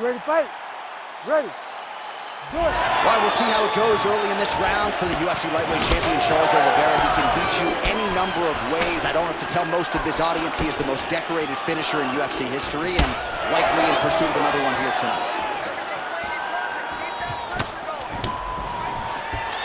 You ready to fight? Ready. Do it. All right, we'll see how it goes early in this round for the UFC lightweight champion, Charles Oliveira. He can beat you any number of ways. I don't have to tell most of this audience he is the most decorated finisher in UFC history and likely in pursuit of another one here tonight.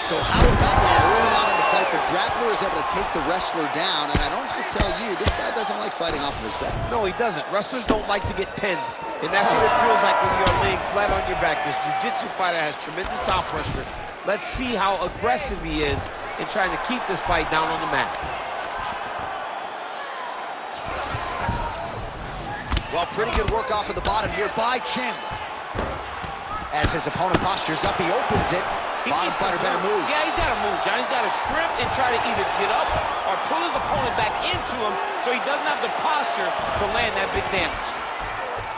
So how about that early on in the fight? The grappler is able to take the wrestler down, and I don't have to tell you, this guy doesn't like fighting off of his back. No, he doesn't. Wrestlers don't like to get pinned, and that's what it feels like when you're laying flat on your back. This jiu-jitsu fighter has tremendous top pressure. Let's see how aggressive he is in trying to keep this fight down on the mat. Well, pretty good work off of the bottom here by Chandler. As his opponent postures up, he opens it. Bottom fighter better move. Yeah, he's got to move, John. He's got to shrimp and try to either get up or pull his opponent back into him so he doesn't have the posture to land that big damage.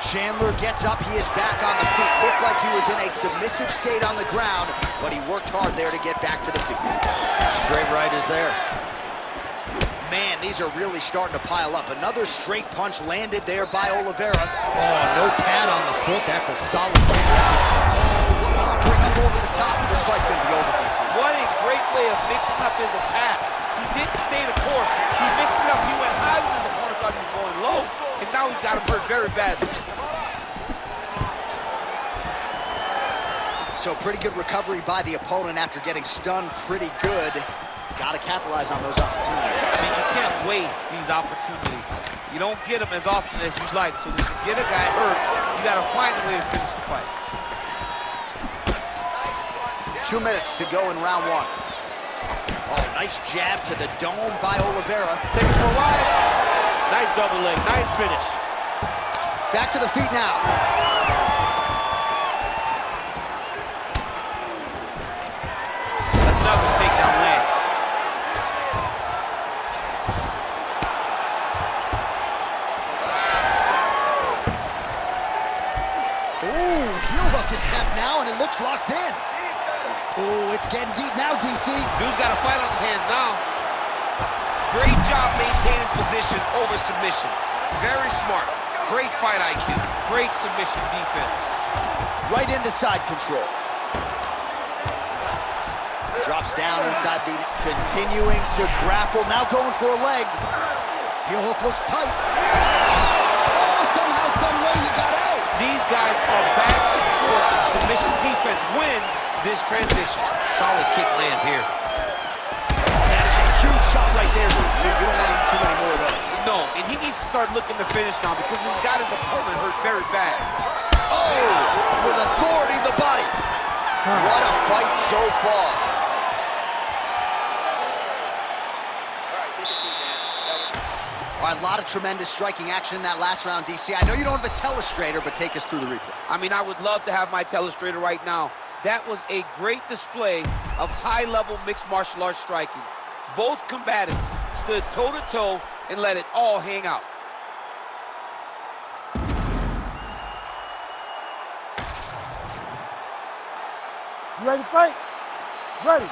Chandler gets up. He is back on the feet. Looked like he was in a submissive state on the ground, but he worked hard there to get back to the feet. Straight right is there. Man, these are really starting to pile up. Another straight punch landed there by Oliveira. Oh, no pad on the foot. That's a solid kick. Oh, what offering up over the top. This fight's going to be over, DC. What a great way of mixing up his attack. He didn't stay the course. He mixed it up. He went high when his opponent thought he was going low, and now he's got him hurt very badly. So pretty good recovery by the opponent after getting stunned pretty good. Got to capitalize on those opportunities. I mean, you can't waste these opportunities. You don't get them as often as you'd like. So if you get a guy hurt, you got to find a way to finish the fight. 2 minutes to go in round one. Oh, nice jab to the dome by Oliveira. Take it for a ride. Nice double leg. Nice finish. Back to the feet now. Another takedown lands. Ooh, heel hook and tap now, and it looks locked in. Ooh, it's getting deep now, DC. Dude's got a fight on his hands now. Great job maintaining position over submission. Very smart. Great fight IQ. Great submission defense. Right into side control. Drops down inside the... Continuing to grapple. Now going for a leg. Heel hook looks tight. Oh, somehow, some way he got out. These guys are back and forth. Submission defense wins this transition. Solid kick lands here. That is a huge shot right there, DC. You don't want to eat too many more of those. No, and he needs to start looking to finish now because he's got his opponent hurt very bad. Oh, with authority to the body. What a fight so far. All right, a lot of tremendous striking action in that last round, DC. I know you don't have a telestrator, but take us through the replay. I mean, I would love to have my telestrator right now. That was a great display of high-level mixed martial arts striking. Both combatants stood toe-to-toe and let it all hang out. You ready to fight? Ready.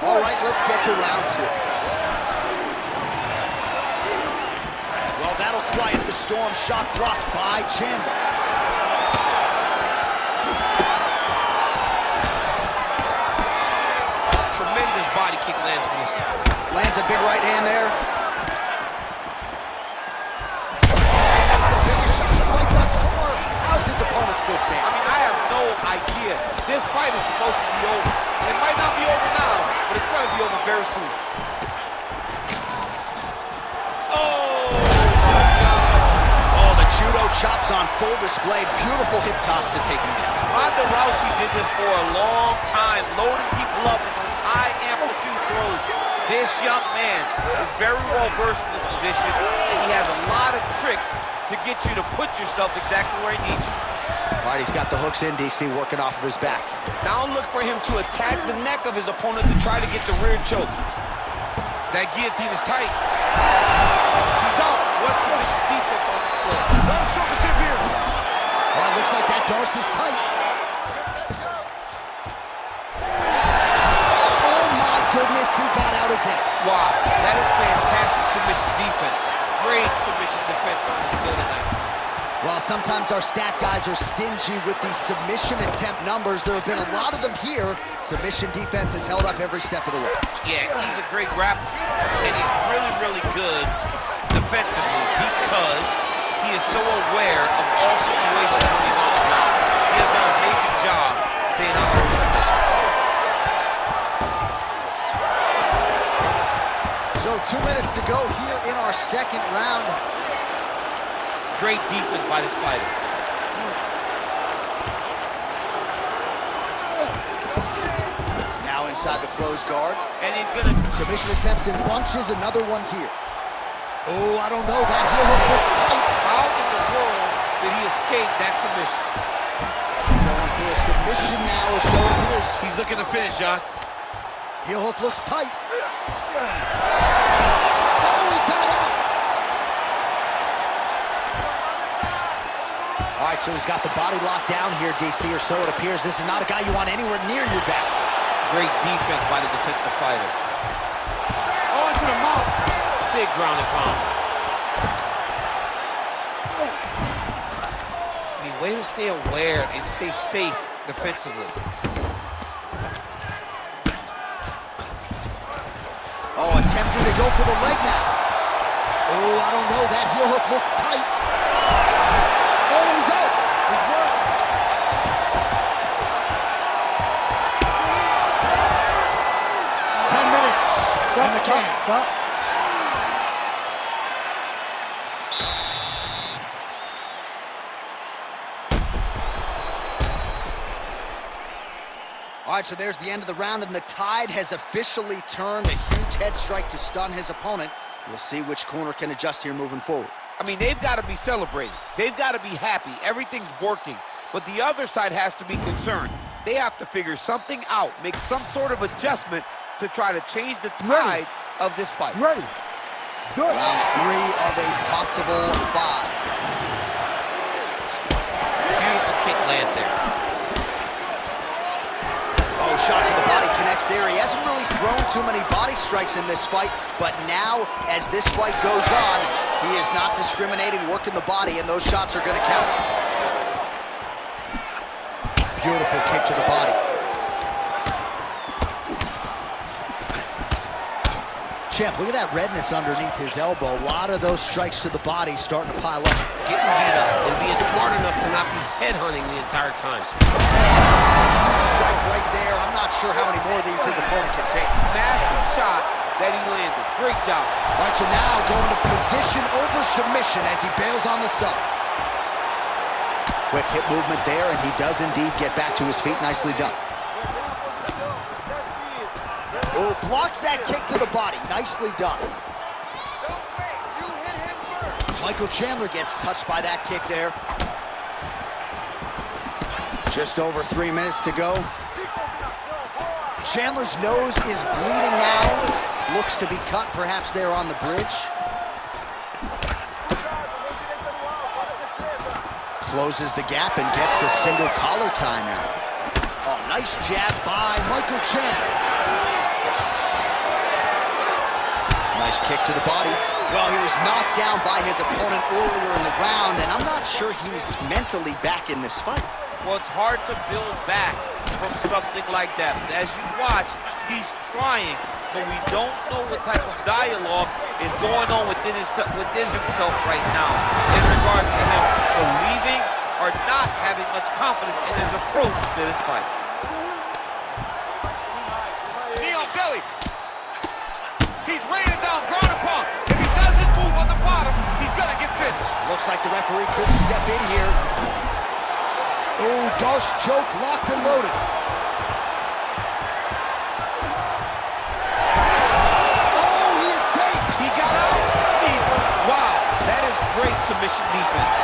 All right, let's get to round two. Well, that'll quiet the storm. Shot blocked by Chandler. Tremendous body kick lands from this guy. Lands a big right hand there. How's his opponent still standing? I mean, I have no idea. This fight is supposed to be over. And it might not be over now, but it's going to be over very soon. Oh, my God. Oh, the judo chops on full display. Beautiful hip toss to take him down. Ronda Rousey did this for a long time, loading people up with those high-amplitude throws. This young man is very well versed in this position, and he has a lot of tricks to get you to put yourself exactly where he needs you. All right, he's got the hooks in, DC, working off of his back. Now look for him to attack the neck of his opponent to try to get the rear choke. That guillotine is tight. He's out. What's submission defense on this play? Let's show the tip here. Well, it looks like that Darcy's tight. Oh, my goodness, he got out again. Wow, that is fantastic submission defense. Great submission defense on this play tonight. Well, sometimes our stat guys are stingy with the submission attempt numbers. There have been a lot of them here. Submission defense has held up every step of the way. Yeah, he's a great grappler, and he's really, really good defensively because he is so aware of all situations when he's on the ground. He has done an amazing job staying out of submission. So 2 minutes to go here in our second round. Great defense by this fighter. Now inside the closed guard. And he's gonna... Submission attempts in bunches, another one here. Oh, I don't know, that heel hook looks tight. How in the world did he escape that submission? Going for a submission now, or so it appears. He's looking to finish, John. Heel hook looks tight. Oh, he got out. All right, so he's got the body locked down here, DC, or so it appears. This is not a guy you want anywhere near your back. Great defense by the defensive fighter. Oh, into the mouth. Big ground and pound. I mean, way to stay aware and stay safe defensively. Oh, attempting to go for the leg now. Oh, I don't know. That heel hook looks tight. Oh, and he's out. 10 minutes in the can. Stop. All right, so there's the end of the round, and the tide has officially turned. A huge head strike to stun his opponent. We'll see which corner can adjust here moving forward. I mean, they've got to be celebrating. They've got to be happy. Everything's working. But the other side has to be concerned. They have to figure something out, make some sort of adjustment to try to change the tide of this fight. Ready. Good. Round 3 of a possible 5. Beautiful kick lands there. Oh, shot to the body connects there. He hasn't really thrown too many body strikes in this fight, but now, as this fight goes on, he is not discriminating, working the body, and those shots are going to count. Beautiful kick to the body. Champ, look at that redness underneath his elbow. A lot of those strikes to the body starting to pile up. Getting beat up and being smart enough to not be headhunting the entire time. Strike right there. I'm not sure how many more of these his opponent can take. Massive shot that he landed. Great job. All right, so now going to position over submission as he bails on the sub. Quick hip movement there, and he does indeed get back to his feet. Nicely done. Oh, blocks that kick to the body. Nicely done. Michael Chandler gets touched by that kick there. Just over 3 minutes to go. Chandler's nose is bleeding now. Looks to be cut, perhaps there on the bridge. Closes the gap and gets the single collar tie now. Oh, nice jab by Michael Chandler. Nice kick to the body. Well, he was knocked down by his opponent earlier in the round, and I'm not sure he's mentally back in this fight. Well, it's hard to build back from something like that. But as you watch, he's trying, but we don't know what type of dialogue is going on within himself right now in regards to him believing or not having much confidence in his approach to this fight. Knee on belly. He's raining down, ground and pound. If he doesn't move on the bottom, he's gonna get finished. Looks like the referee could step in here. Oh, Darce choke, locked and loaded. Oh, he escapes. He got out. Wow, that is great submission defense.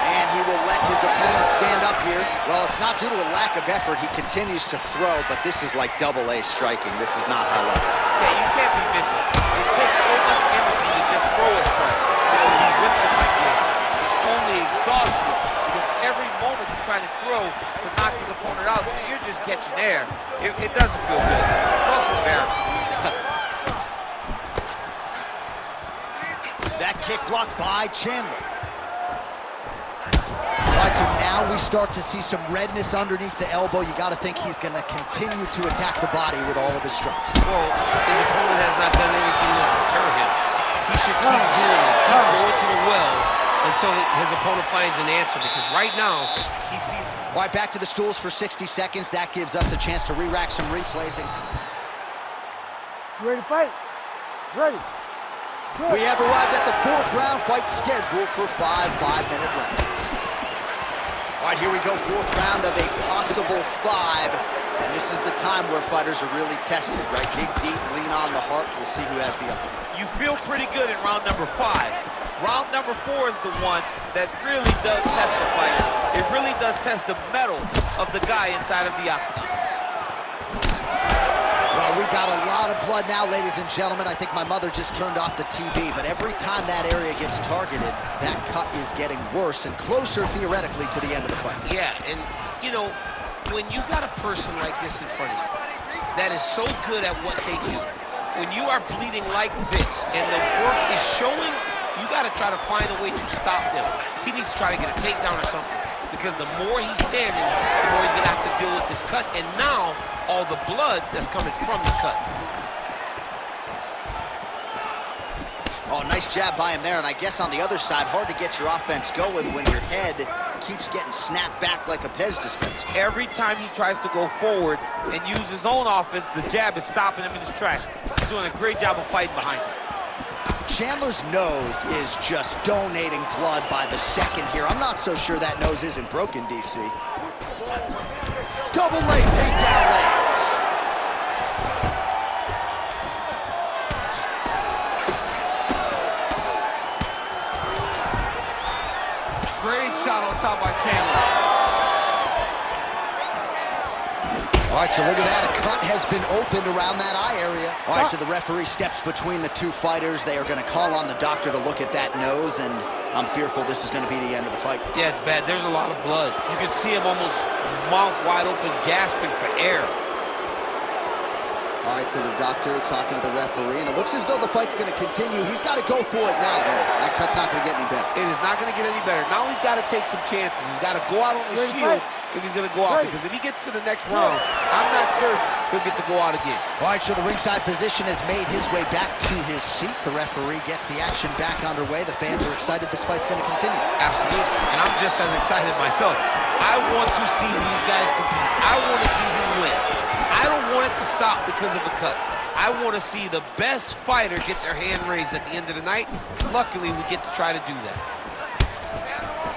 And he will let his opponent stand up here. Well, it's not due to a lack of effort. He continues to throw, but this is like double-A striking. This is not how it's. Yeah, you can't be missing. It takes so much energy to just throw a strike. When he whipped it like this, it only exhausts you because every moment he's trying to throw to knock his opponent out, so you're just catching air. It doesn't feel good. It's also embarrassing. That kick blocked by Chandler. we start to see some redness underneath the elbow, you got to think he's going to continue to attack the body with all of his strikes. Well, his opponent has not done anything to deter him. He should keep doing this, keep going to the well until his opponent finds an answer, because right now, he seems... All right, back to the stools for 60 seconds. That gives us a chance to re-rack some replays. You ready to fight? Ready. Good. We have arrived at the 4th round fight scheduled for 5 5-minute rounds. All right, here we go, 4th round of a possible 5. And this is the time where fighters are really tested, right? Dig deep, lean on the heart. We'll see who has the upper. You feel pretty good in round number 5. Round number 4 is the one that really does test the fighter. It really does test the mettle of the guy inside of the octagon. Well, we got a lot of blood now, ladies and gentlemen. I think my mother just turned off the TV, but every time that area gets targeted, that cut is getting worse and closer, theoretically, to the end of the fight. Yeah, and, you know, when you got a person like this in front of you that is so good at what they do, when you are bleeding like this and the work is showing, you got to try to find a way to stop them. He needs to try to get a takedown or something, because the more he's standing, the more he's going to have to deal with this cut, and now all the blood that's coming from the cut. Oh, nice jab by him there, and I guess on the other side, hard to get your offense going when your head keeps getting snapped back like a Pez dispenser. Every time he tries to go forward and use his own offense, the jab is stopping him in his tracks. He's doing a great job of fighting behind him. Chandler's nose is just donating blood by the second here. I'm not so sure that nose isn't broken, DC. Double leg takedown lands. Great shot on top by Chandler. All right, so look at that. A cut has been opened around that eye area. All right, so the referee steps between the two fighters. They are going to call on the doctor to look at that nose, and I'm fearful this is going to be the end of the fight. Yeah, it's bad. There's a lot of blood. You can see him almost mouth wide open, gasping for air. All right, so the doctor talking to the referee, and it looks as though the fight's going to continue. He's got to go for it now, though. That cut's not going to get any better. It is not going to get any better. Now he's got to take some chances. He's got to go out on the shield if he's going to go out, because if he gets to the next round, I'm not sure he'll get to go out again. All right, so the ringside physician has made his way back to his seat. The referee gets the action back underway. The fans are excited this fight's going to continue. Absolutely, and I'm just as excited myself. I want to see these guys compete. I want to see who wins. I don't want it to stop because of a cut. I want to see the best fighter get their hand raised at the end of the night. Luckily, we get to try to do that.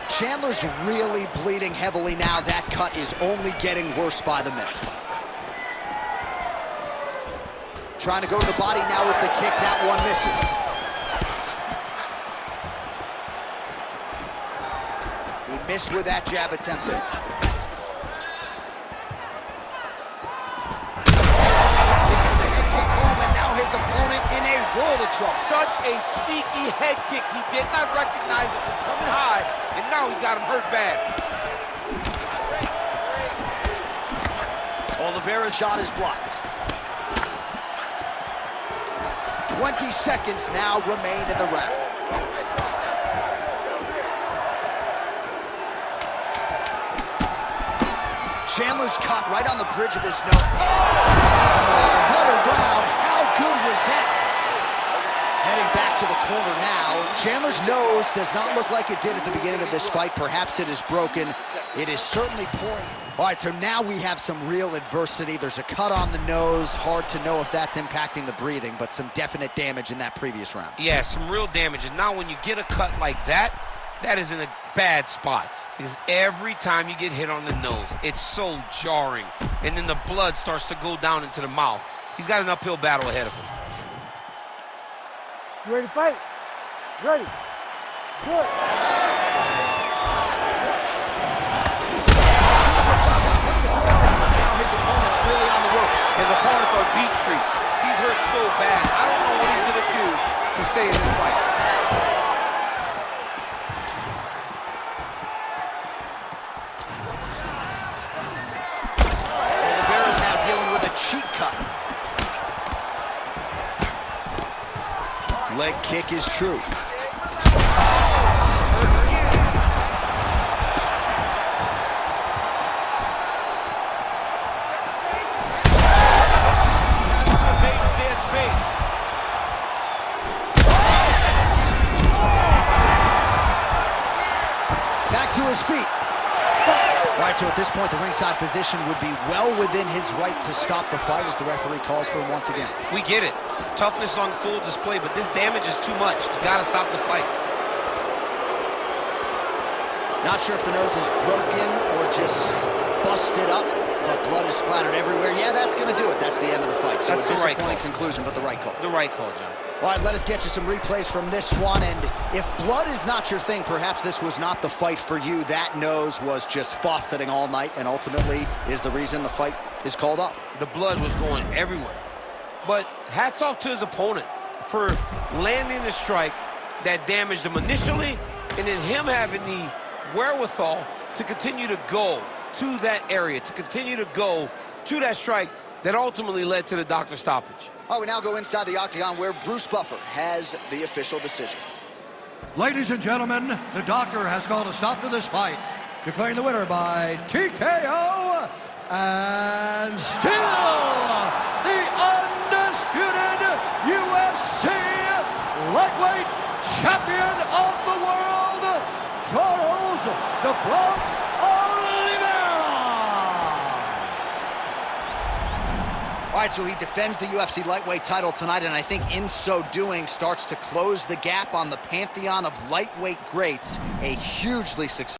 Chandler's really bleeding heavily now. That cut is only getting worse by the minute. Trying to go to the body now with the kick. That one misses. He missed with that jab attempt there. His opponent in a world of trouble. Such a sneaky head kick. He did not recognize it was coming high, and now he's got him hurt bad. Oliveira's shot is blocked. 20 seconds now remain in the round. Chandler's caught right on the bridge of his nose. Oh, what a round. How good was that? Heading back to the corner now. Chandler's nose does not look like it did at the beginning of this fight. Perhaps it is broken. It is certainly pouring. All right, so now we have some real adversity. There's a cut on the nose. Hard to know if that's impacting the breathing, but some definite damage in that previous round. Yeah, some real damage. And now when you get a cut like that, that is in a bad spot. Because every time you get hit on the nose, it's so jarring. And then the blood starts to go down into the mouth. He's got an uphill battle ahead of him. You ready to fight? Ready. Good. Now his opponent's really on the ropes. His opponent's on Beat Street. He's hurt so bad. I don't know what he's going to do to stay in this fight. Oliveira's now dealing with a cheek cut. Leg kick is true. Back to his feet. All right, so at this point, the ringside position would be well within his right to stop the fight as the referee calls for him once again. We get it. Toughness on full display, but this damage is too much. You gotta stop the fight. Not sure if the nose is broken or just busted up, but blood is splattered everywhere. Yeah, that's gonna do it. That's the end of the fight. So That's a the right disappointing call. conclusion, but the right call. The right call, John. All right, let us get you some replays from this one. And if blood is not your thing, perhaps this was not the fight for you. That nose was just fauceting all night and ultimately is the reason the fight is called off. The blood was going everywhere. But hats off to his opponent for landing the strike that damaged him initially, and then him having the wherewithal to continue to go to that area, to continue to go to that strike that ultimately led to the doctor's stoppage. All right, we now go inside the octagon where Bruce Buffer has the official decision. Ladies and gentlemen, the doctor has called a stop to this fight, declaring the winner by TKO, and still the undisputed UFC lightweight champion of the world, Charles "The Bronx" Oliveira. All right, so he defends the UFC lightweight title tonight, and I think in so doing starts to close the gap on the pantheon of lightweight greats, a hugely successful